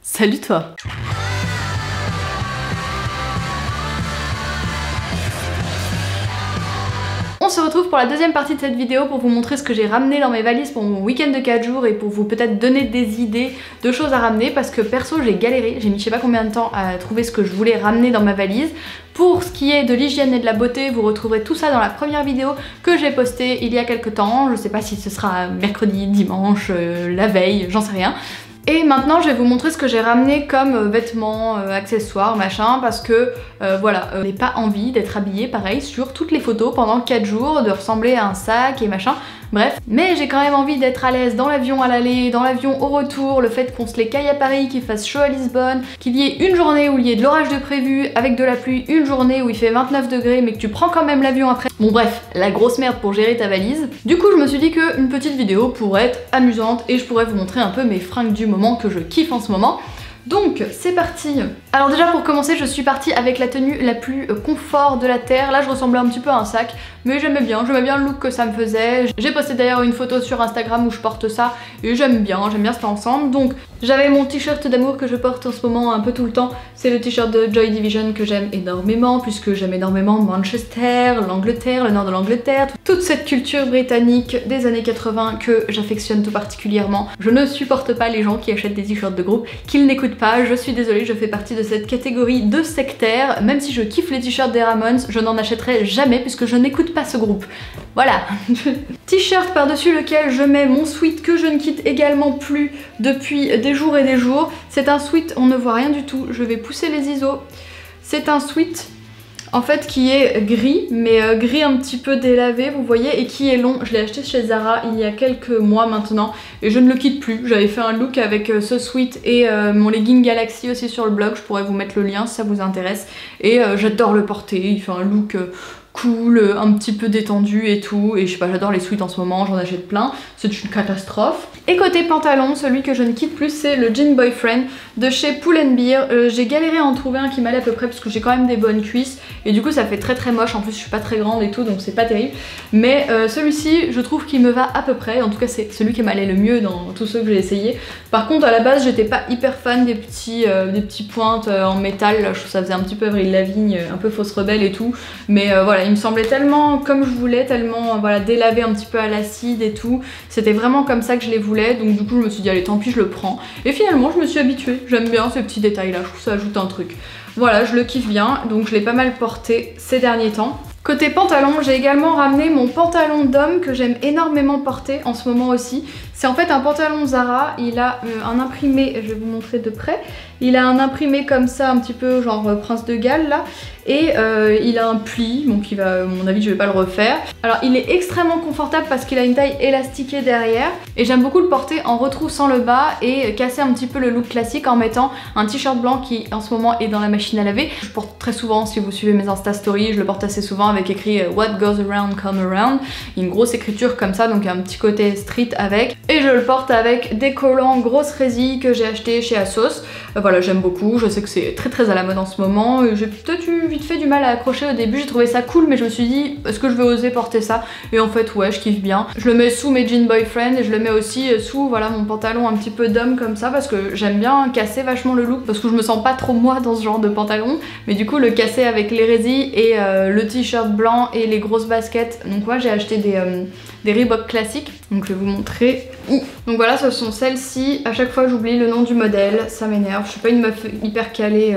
Salut toi! On se retrouve pour la deuxième partie de cette vidéo pour vous montrer ce que j'ai ramené dans mes valises pour mon week-end de 4 jours et pour vous peut-être donner des idées de choses à ramener parce que perso j'ai galéré, j'ai mis je sais pas combien de temps à trouver ce que je voulais ramener dans ma valise. Pour ce qui est de l'hygiène et de la beauté, vous retrouverez tout ça dans la première vidéo que j'ai postée il y a quelques temps. Je sais pas si ce sera mercredi, dimanche, la veille, j'en sais rien. Et maintenant je vais vous montrer ce que j'ai ramené comme vêtements, accessoires, machin, parce que voilà, j'ai pas envie d'être habillée pareil sur toutes les photos pendant 4 jours, de ressembler à un sac et machin, bref. Mais j'ai quand même envie d'être à l'aise dans l'avion à l'aller, dans l'avion au retour, le fait qu'on se les caille à Paris, qu'il fasse chaud à Lisbonne, qu'il y ait une journée où il y ait de l'orage de prévu avec de la pluie, une journée où il fait 29 degrés mais que tu prends quand même l'avion après. Bon bref, la grosse merde pour gérer ta valise. Du coup je me suis dit qu'une petite vidéo pourrait être amusante et je pourrais vous montrer un peu mes fringues du moment que je kiffe en ce moment. Donc c'est parti. Alors déjà pour commencer je suis partie avec la tenue la plus confort de la terre. Là je ressemblais un petit peu à un sac mais j'aimais bien le look que ça me faisait. J'ai posté d'ailleurs une photo sur Instagram où je porte ça et j'aime bien cet ensemble. Donc j'avais mon t-shirt d'amour que je porte en ce moment un peu tout le temps. C'est le t-shirt de Joy Division que j'aime énormément puisque j'aime énormément Manchester, l'Angleterre, le nord de l'Angleterre, toute cette culture britannique des années 80 que j'affectionne tout particulièrement. Je ne supporte pas les gens qui achètent des t-shirts de groupe qu'ils n'écoutent pas, je suis désolée, je fais partie de cette catégorie de sectaires. Même si je kiffe les t-shirts des Ramones, je n'en achèterai jamais puisque je n'écoute pas ce groupe. Voilà. T-shirt par-dessus lequel je mets mon sweat que je ne quitte également plus depuis des jours et des jours. C'est un sweat, on ne voit rien du tout, je vais pousser les ISO. C'est un sweat en fait qui est gris, mais gris un petit peu délavé, vous voyez, et qui est long. Je l'ai acheté chez Zara il y a quelques mois maintenant et je ne le quitte plus. J'avais fait un look avec ce sweat et mon legging Galaxy aussi sur le blog, je pourrais vous mettre le lien si ça vous intéresse. Et j'adore le porter, il fait un look cool, un petit peu détendu et tout, et je sais pas, j'adore les sweats en ce moment, j'en achète plein, c'est une catastrophe. Et côté pantalon, celui que je ne quitte plus, c'est le Jean Boyfriend de chez Pull & Bear. J'ai galéré à en trouver un qui m'allait à peu près parce que j'ai quand même des bonnes cuisses et du coup ça fait très moche, en plus je suis pas très grande et tout donc c'est pas terrible, mais celui-ci je trouve qu'il me va à peu près, en tout cas c'est celui qui m'allait le mieux dans tous ceux que j'ai essayé. Par contre à la base j'étais pas hyper fan des petits pointes en métal, je trouve que ça faisait un petit peu Avril Lavigne, un peu fausse rebelle et tout, mais voilà, il me semblait tellement comme je voulais, tellement voilà, délavé un petit peu à l'acide et tout, c'était vraiment comme ça que je les voulais, donc du coup je me suis dit allez tant pis je le prends, et finalement je me suis habituée, j'aime bien ces petits détails là, je trouve que ça ajoute un truc. Voilà, je le kiffe bien, donc je l'ai pas mal porté ces derniers temps. Côté pantalon, j'ai également ramené mon pantalon d'homme que j'aime énormément porter en ce moment aussi. C'est en fait un pantalon Zara, il a un imprimé, je vais vous montrer de près, il a un imprimé comme ça un petit peu genre Prince de Galles là, et il a un pli, donc il va, à mon avis je vais pas le refaire. Alors il est extrêmement confortable parce qu'il a une taille élastiquée derrière, et j'aime beaucoup le porter en retroussant le bas et casser un petit peu le look classique en mettant un t-shirt blanc qui en ce moment est dans la machine à laver. Je porte très souvent, si vous suivez mes Insta Stories, je le porte assez souvent avec écrit What goes around come around. Il y a une grosse écriture comme ça, donc il y a un petit côté street avec. Et je le porte avec des collants grosses résille que j'ai acheté chez ASOS. Voilà, j'aime beaucoup, je sais que c'est très à la mode en ce moment. J'ai peut-être eu vite fait du mal à accrocher au début, j'ai trouvé ça cool mais je me suis dit est-ce que je vais oser porter ça? Et en fait ouais, je kiffe bien. Je le mets sous mes jeans boyfriend et je le mets aussi sous voilà mon pantalon un petit peu d'homme comme ça parce que j'aime bien casser vachement le look parce que je me sens pas trop moi dans ce genre de pantalon, mais du coup le casser avec les résilles et le t-shirt blanc et les grosses baskets. Donc moi j'ai acheté des Reebok classiques, donc je vais vous montrer. Donc voilà, ce sont celles-ci. À chaque fois j'oublie le nom du modèle, ça m'énerve, je suis pas une meuf hyper calée.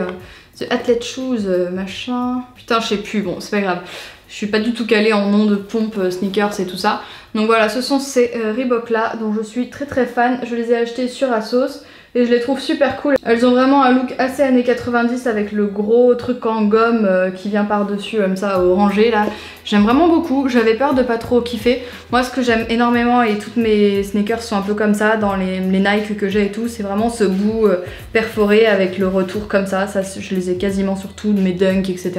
The Athlete Shoes, machin. Putain, je sais plus, bon, c'est pas grave. Je suis pas du tout calée en nom de pompe, sneakers et tout ça. Donc voilà, ce sont ces Reebok là dont je suis très fan. Je les ai achetés sur ASOS et je les trouve super cool. Elles ont vraiment un look assez années 90 avec le gros truc en gomme qui vient par-dessus comme ça, orangé là. J'aime vraiment beaucoup, j'avais peur de pas trop kiffer. Moi ce que j'aime énormément, et toutes mes sneakers sont un peu comme ça dans les Nike que j'ai et tout, c'est vraiment ce bout perforé avec le retour comme ça, je les ai quasiment sur tous mes Dunk etc.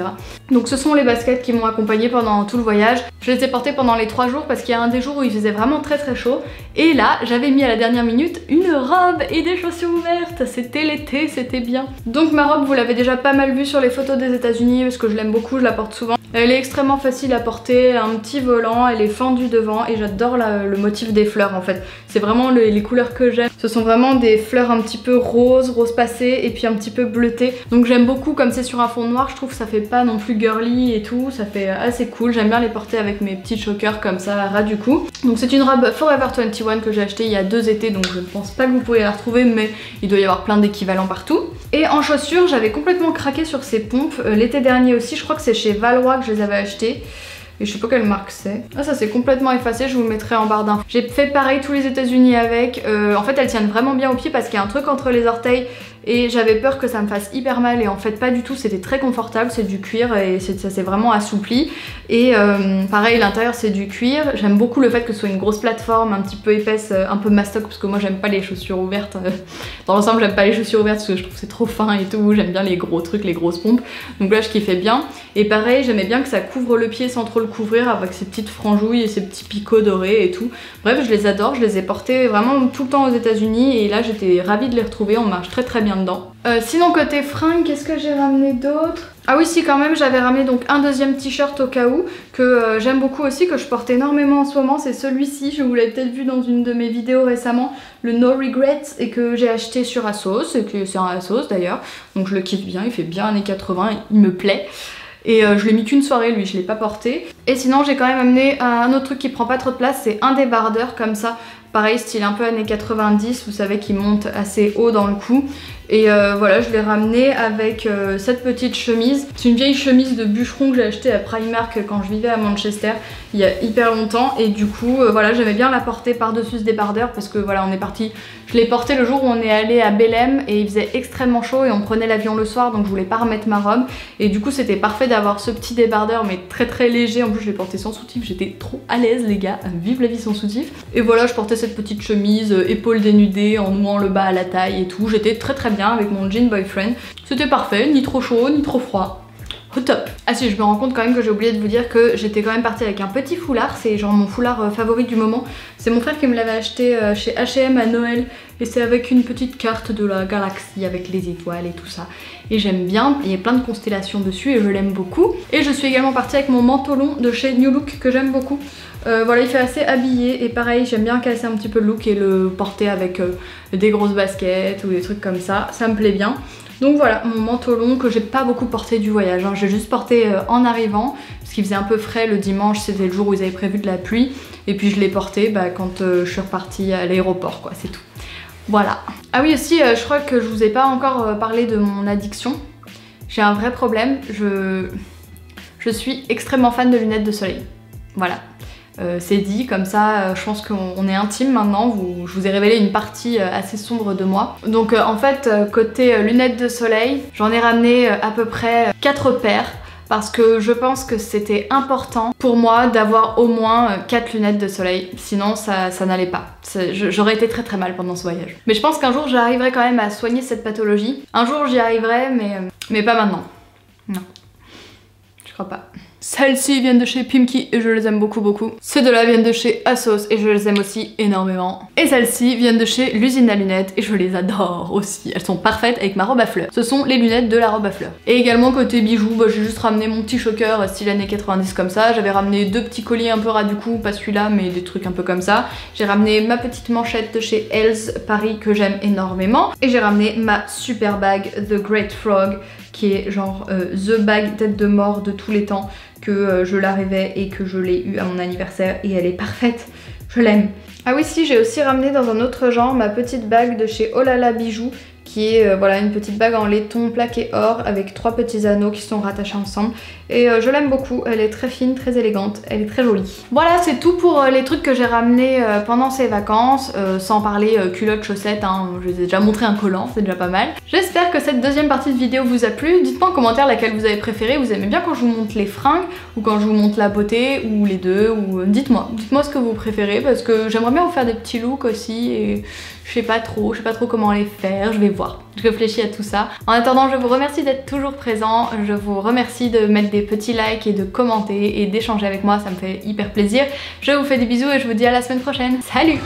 Donc ce sont les baskets qui m'ont accompagnée pendant tout le voyage. Je les ai portées pendant les 3 jours parce qu'il y a un des jours où il faisait vraiment très chaud. Et là, j'avais mis à la dernière minute une robe et des chaussures ouvertes. C'était l'été, c'était bien. Donc ma robe, vous l'avez déjà pas mal vue sur les photos des États-Unis parce que je l'aime beaucoup, je la porte souvent. Elle est extrêmement facile à porter, elle a un petit volant, elle est fendue devant et j'adore le motif des fleurs en fait. C'est vraiment les couleurs que j'aime. Ce sont vraiment des fleurs un petit peu rose passé et puis un petit peu bleuté. Donc j'aime beaucoup, comme c'est sur un fond noir, je trouve que ça fait pas non plus girly et tout, ça fait assez cool. J'aime bien les porter avec mes petits chokers comme ça ras du cou. Donc c'est une robe Forever 21 que j'ai achetée il y a 2 étés, donc je ne pense pas que vous pourriez la retrouver, mais il doit y avoir plein d'équivalents partout. Et en chaussures, j'avais complètement craqué sur ces pompes l'été dernier aussi, je crois que c'est chez Valois que je les avais achetées. Et je sais pas quelle marque c'est. Ah, ça c'est complètement effacé, je vous le mettrai en barre d'infos. J'ai fait pareil tous les États-Unis avec. En fait elles tiennent vraiment bien aux pieds parce qu'il y a un truc entre les orteils et j'avais peur que ça me fasse hyper mal et en fait pas du tout, c'était très confortable, c'est du cuir et ça s'est vraiment assoupli. Et pareil, l'intérieur c'est du cuir. J'aime beaucoup le fait que ce soit une grosse plateforme un petit peu épaisse, un peu mastoc, parce que moi j'aime pas les chaussures ouvertes. Dans l'ensemble j'aime pas les chaussures ouvertes parce que je trouve que c'est trop fin et tout, j'aime bien les gros trucs, les grosses pompes. Donc là je kiffais bien. Et pareil, j'aimais bien que ça couvre le pied sans trop le couvrir avec ses petites franjouilles et ses petits picots dorés et tout. Bref, je les adore, je les ai portés vraiment tout le temps aux États-Unis et là j'étais ravie de les retrouver, on marche très bien dedans. Sinon côté fringues, qu'est-ce que j'ai ramené d'autre? Ah oui, si, quand même, j'avais ramené donc un deuxième t-shirt au cas où, que j'aime beaucoup aussi, que je porte énormément en ce moment, c'est celui-ci, je vous l'avais peut-être vu dans une de mes vidéos récemment, le No Regrets, et que j'ai acheté sur ASOS, et que c'est un ASOS d'ailleurs, donc je le kiffe bien, il fait bien années 80, il me plaît. Et je l'ai mis qu'une soirée lui, je l'ai pas porté. Et sinon j'ai quand même amené un autre truc qui prend pas trop de place, c'est un débardeur comme ça. Pareil, style un peu années 90, vous savez, qui monte assez haut dans le cou. Et voilà, je l'ai ramené avec cette petite chemise. C'est une vieille chemise de bûcheron que j'ai achetée à Primark quand je vivais à Manchester il y a hyper longtemps. Et du coup, voilà, j'aimais bien la porter par-dessus ce débardeur parce que voilà, on est parti. Je l'ai porté le jour où on est allé à Belém et il faisait extrêmement chaud et on prenait l'avion le soir, donc je voulais pas remettre ma robe. Et du coup, c'était parfait d'avoir ce petit débardeur, mais très léger. En plus, je l'ai porté sans soutif, j'étais trop à l'aise, les gars. Vive la vie sans soutif. Et voilà, je portais cette petite chemise, épaules dénudées, en nouant le bas à la taille et tout. J'étais très bien avec mon jean boyfriend. C'était parfait, ni trop chaud, ni trop froid. Au top. Ah si, je me rends compte quand même que j'ai oublié de vous dire que j'étais quand même partie avec un petit foulard. C'est genre mon foulard favori du moment. C'est mon frère qui me l'avait acheté chez H&M à Noël. Et c'est avec une petite carte de la galaxie avec les étoiles et tout ça. Et j'aime bien, il y a plein de constellations dessus et je l'aime beaucoup. Et je suis également partie avec mon manteau long de chez New Look que j'aime beaucoup. Voilà, il fait assez habillé et pareil, j'aime bien casser un petit peu le look et le porter avec des grosses baskets ou des trucs comme ça. Ça me plaît bien. Donc voilà, mon manteau long que j'ai pas beaucoup porté du voyage, hein. J'ai juste porté en arrivant, parce qu'il faisait un peu frais le dimanche, c'était le jour où ils avaient prévu de la pluie. Et puis je l'ai porté quand je suis repartie à l'aéroport, quoi, c'est tout. Voilà. Ah oui aussi, je crois que je vous ai pas encore parlé de mon addiction. J'ai un vrai problème, je suis extrêmement fan de lunettes de soleil. Voilà. C'est dit, comme ça je pense qu'on est intime maintenant, je vous ai révélé une partie assez sombre de moi. Donc en fait côté lunettes de soleil, j'en ai ramené à peu près 4 paires parce que je pense que c'était important pour moi d'avoir au moins 4 lunettes de soleil, sinon ça n'allait pas. J'aurais été très mal pendant ce voyage. Mais je pense qu'un jour j'arriverai quand même à soigner cette pathologie. Un jour j'y arriverai mais pas maintenant. Non, je crois pas. Celles-ci viennent de chez Pimki et je les aime beaucoup. Celles-là viennent de chez ASOS et je les aime aussi énormément. Et celles-ci viennent de chez l'usine à lunettes et je les adore aussi. Elles sont parfaites avec ma robe à fleurs. Ce sont les lunettes de la robe à fleurs. Et également côté bijoux, j'ai juste ramené mon petit choker style années 90 comme ça. J'avais ramené 2 petits colliers un peu ras du cou, pas celui-là mais des trucs un peu comme ça. J'ai ramené ma petite manchette de chez Hells Paris que j'aime énormément. Et j'ai ramené ma super bague The Great Frog qui est genre the bag tête de mort de tous les temps, que je la rêvais et que je l'ai eu à mon anniversaire et elle est parfaite, je l'aime. Ah oui si, j'ai aussi ramené dans un autre genre ma petite bague de chez Olala Bijoux qui est voilà une petite bague en laiton plaqué or avec 3 petits anneaux qui sont rattachés ensemble et je l'aime beaucoup, elle est très fine, très élégante, elle est très jolie. Voilà, c'est tout pour les trucs que j'ai ramenés pendant ces vacances, sans parler culottes, chaussettes, hein. Je vous ai déjà montré un collant, c'est déjà pas mal. J'espère que cette deuxième partie de vidéo vous a plu, dites-moi en commentaire laquelle vous avez préféré, vous aimez bien quand je vous montre les fringues ou quand je vous montre la beauté ou les deux, ou dites-moi ce que vous préférez parce que j'aimerais bien vous faire des petits looks aussi et je sais pas trop comment les faire, je vais voir. Je réfléchis à tout ça. En attendant, je vous remercie d'être toujours présent, je vous remercie de mettre des petits likes et de commenter et d'échanger avec moi, ça me fait hyper plaisir. Je vous fais des bisous et je vous dis à la semaine prochaine. Salut!